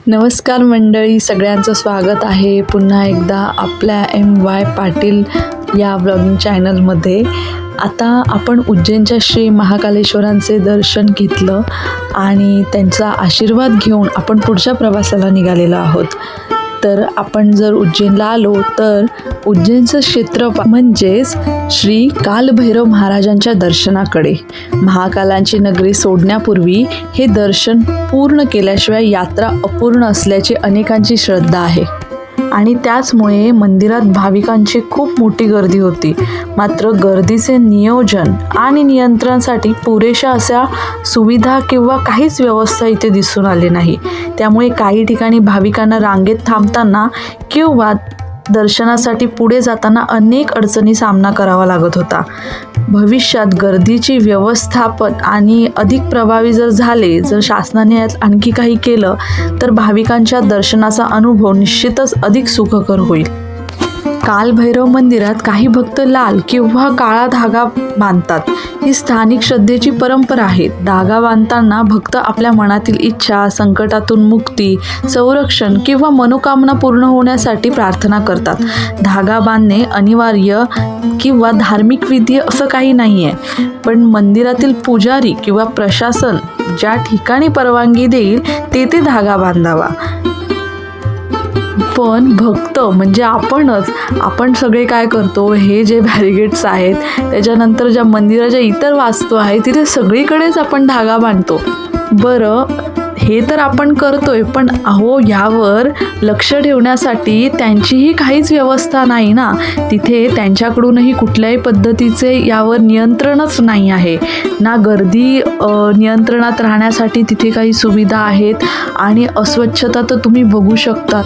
नमस्कार मंडळी, सगळ्यांचं स्वागत आहे पुन्हा एकदा आपल्या MY पाटील या ब्लॉगिंग चॅनलमध्ये. आता आपण उज्जैनच्या श्री महाकालेश्वरांचे दर्शन घेतलं आणि त्यांचा आशीर्वाद घेऊन आपण पुढच्या प्रवासाला निघालेलो आहोत. तर आपण जर उज्जैनला आलो तर उज्जैनचं क्षेत्र म्हणजेच श्री कालभैरव महाराजांच्या दर्शनाकडे. महाकालांची नगरी सोडण्यापूर्वी हे दर्शन पूर्ण केल्याशिवाय यात्रा अपूर्ण असल्याची अनेकांची श्रद्धा आहे आणि त्याचमुळे मंदिरात भाविकांची खूप मोठी गर्दी होती. मात्र गर्दीचे नियोजन आणि नियंत्रणासाठी पुरेशा अशा सुविधा किंवा काहीच व्यवस्था इथे दिसून आली नाही. त्यामुळे काही ठिकाणी भाविकांना रांगेत थांबताना किंवा दर्शनासाठी पुढे जाताना अनेक अडचणी सामना करावा लागत होता. भविष्यात गर्दीची व्यवस्थापन आणि अधिक प्रभावी जर शासनाने यात आणखी काही केलं तर भाविकांच्या दर्शनाचा अनुभव निश्चितच अधिक सुखकर होईल. कालभैरव मंदिरात काही भक्त लाल किंवा काळा धागा बांधतात. ही स्थानिक श्रद्धेची परंपरा आहे. धागा बांधताना भक्त आपल्या मनातील इच्छा, संकटातून मुक्ती, संरक्षण किंवा मनोकामना पूर्ण होण्यासाठी प्रार्थना करतात. धागा बांधणे अनिवार्य किंवा धार्मिक विधी असं काही नाही आहे, पण मंदिरातील पुजारी किंवा प्रशासन ज्या ठिकाणी परवानगी देईल तेथे धागा बांधावा. पण भक्त म्हणजे आपण सगळे काय करतो, हे जे बॅरिगेट्स आहेत त्याच्यानंतर ज्या मंदिराच्या इतर वास्तू आहेत तिथे सगळीकडेच आपण धागा बांधतो. बरं, हे तर आपण करतोय, पण यावर लक्ष ठेवण्यासाठी त्यांचीही काहीच व्यवस्था नाही ना. तिथे त्यांच्याकडूनही कुठल्याही पद्धतीचे यावर नियंत्रणच नाही आहे ना. गर्दी नियंत्रणात राहण्यासाठी तिथे काही सुविधा आहेत आणि अस्वच्छता तर तुम्ही बघू शकता.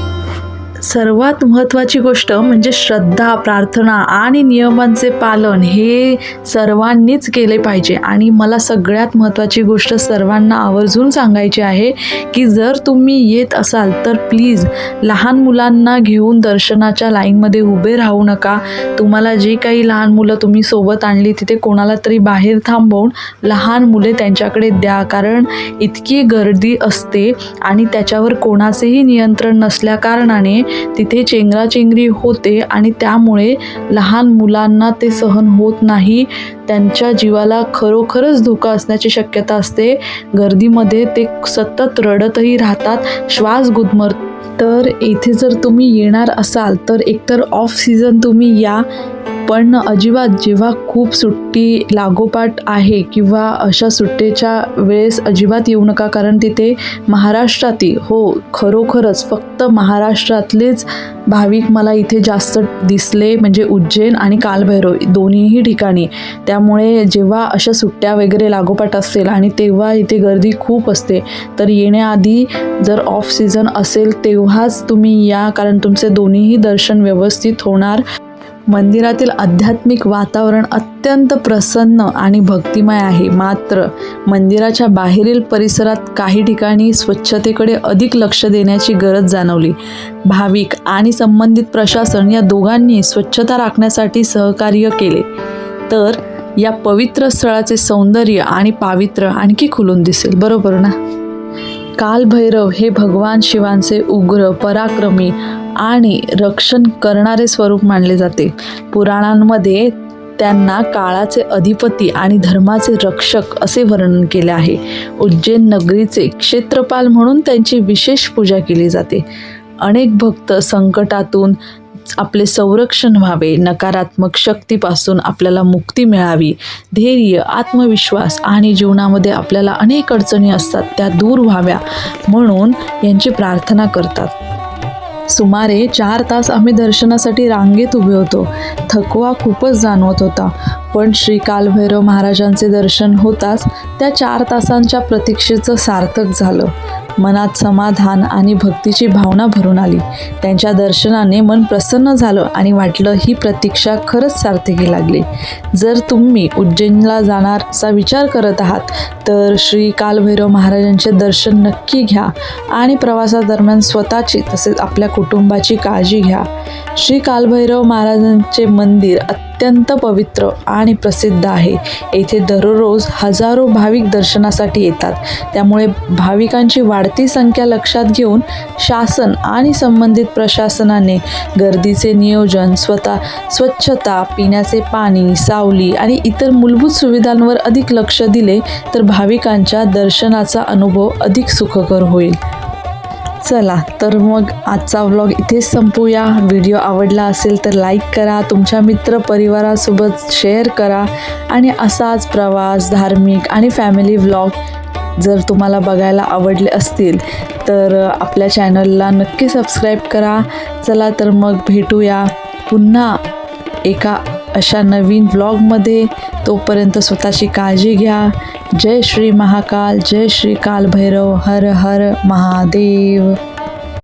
सर्वात महत्त्वाची गोष्ट म्हणजे श्रद्धा, प्रार्थना आणि नियमांचे पालन हे सर्वांनीच केले पाहिजे. आणि मला सगळ्यात महत्त्वाची गोष्ट सर्वांना आवर्जून सांगायची आहे की जर तुम्ही येत असाल तर प्लीज लहान मुलांना घेऊन दर्शनाच्या लाईनमध्ये उभे राहू नका. तुम्हाला जे काही लहान मुलं तुम्ही सोबत आणली तिथे कोणाला तरी बाहेर थांबवून लहान मुले त्यांच्याकडे द्या, कारण इतकी गर्दी असते आणि त्याच्यावर कोणाचेही नियंत्रण नसल्या कारणाने तिथे चेंगराचेंगरी होते आणि त्यामुळे लहान मुलांना ते सहन होत नाही. त्यांच्या जीवाला खरोखरच धोका असण्याची शक्यता असते. गर्दीमध्ये ते सतत रडतही राहतात, श्वास गुदमरतो. तर इथे जर तुम्ही येणार असाल तर एकतर ऑफ सीझन तुम्ही या, पण अजिबात जेव्हा खूप सुट्टी लागोपाठ आहे किंवा अशा सुट्टीच्या वेळेस अजिबात येऊ नका, कारण तिथे महाराष्ट्रातील खरोखरच फक्त महाराष्ट्रातलेच भाविक मला इथे जास्त दिसले, म्हणजे उज्जैन आणि कालभैरव दोन्हीही ठिकाणी. त्यामुळे जेव्हा अशा सुट्ट्या वगैरे लागोपाठ असेल आणि तेव्हा इथे गर्दी खूप असते तर येण्याआधी जर ऑफ सीझन असेल तेव्हाच तुम्ही या, कारण तुमचे दोन्हीही दर्शन व्यवस्थित होणार. मंदिरातील आध्यात्मिक वातावरण अत्यंत प्रसन्न आणि भक्तिमय आहे. मात्र मंदिराच्या बाहेरील परिसरात काही ठिकाणी स्वच्छतेकडे अधिक लक्ष देण्याची गरज जाणवली. भाविक आणि संबंधित प्रशासन या दोघांनी स्वच्छता राखण्यासाठी सहकार्य केले तर या पवित्र स्थळाचे सौंदर्य आणि पावित्र्य आणखी खुलून दिसेल, बरोबर ना. कालभैरव हे भगवान शिवांचे उग्र, पराक्रमी आणि रक्षण करणारे स्वरूप मानले जाते. पुराणांमध्ये त्यांना काळाचे अधिपती आणि धर्माचे रक्षक असे वर्णन केले आहे. उज्जैन नगरीचे क्षेत्रपाल म्हणून त्यांची विशेष पूजा केली जाते. अनेक भक्त संकटातून आपले संरक्षण व्हावे, नकारात्मक शक्तीपासून आपल्याला मुक्ती मिळावी, धैर्य, आत्मविश्वास आणि जीवनामध्ये आपल्याला अनेक अडचणी असतात त्या दूर व्हाव्या म्हणून यांची प्रार्थना करतात. सुमारे 4 तास आम्ही दर्शनासाठी रांगेत उभे होतो. थकवा खूपच जाणवत होता, पण श्री कालभैरव महाराजांचे दर्शन होताच त्या 4 तासांच्या प्रतीक्षेचं सार्थक झालं. मनात समाधान आणि भक्तीची भावना भरून आली. त्यांच्या दर्शनाने मन प्रसन्न झालं आणि वाटलं ही प्रतीक्षा खरंच सार्थकी लागली. जर तुम्ही उज्जैनला जाण्याचा विचार करत आहात तर श्री कालभैरव महाराजांचे दर्शन नक्की घ्या आणि प्रवासादरम्यान स्वतःची तसेच आपल्या कुटुंबाची काळजी घ्या. श्री कालभैरव महाराजांचे मंदिर अत्यंत पवित्र आणि प्रसिद्ध आहे. येथे दररोज हजारो भाविक दर्शनासाठी येतात. त्यामुळे भाविकांची वाढती संख्या लक्षात घेऊन शासन आणि संबंधित प्रशासनाने गर्दीचे नियोजन, स्वच्छता, पिण्याचे पाणी, सावली आणि इतर मूलभूत सुविधांवर अधिक लक्ष दिले तर भाविकांच्या दर्शनाचा अनुभव अधिक सुखकर होईल. चला तर मग आजचा व्लॉग इथेच संपूया. व्हिडिओ आवडला असेल तर लाईक करा, तुमच्या मित्रपरिवारासोबत शेअर करा आणि असाच प्रवास, धार्मिक आणि फॅमिली व्लॉग जर तुम्हाला बघायला आवडले असतील तर आपल्या चॅनलला नक्की सबस्क्राईब करा. चला तर मग भेटूया पुन्हा एका अशा नवीन व्लॉगमध्ये. तोपर्यंत स्वतःची काळजी घ्या. जय श्री महाकाल, जय श्री कालभैरव, हर हर महादेव.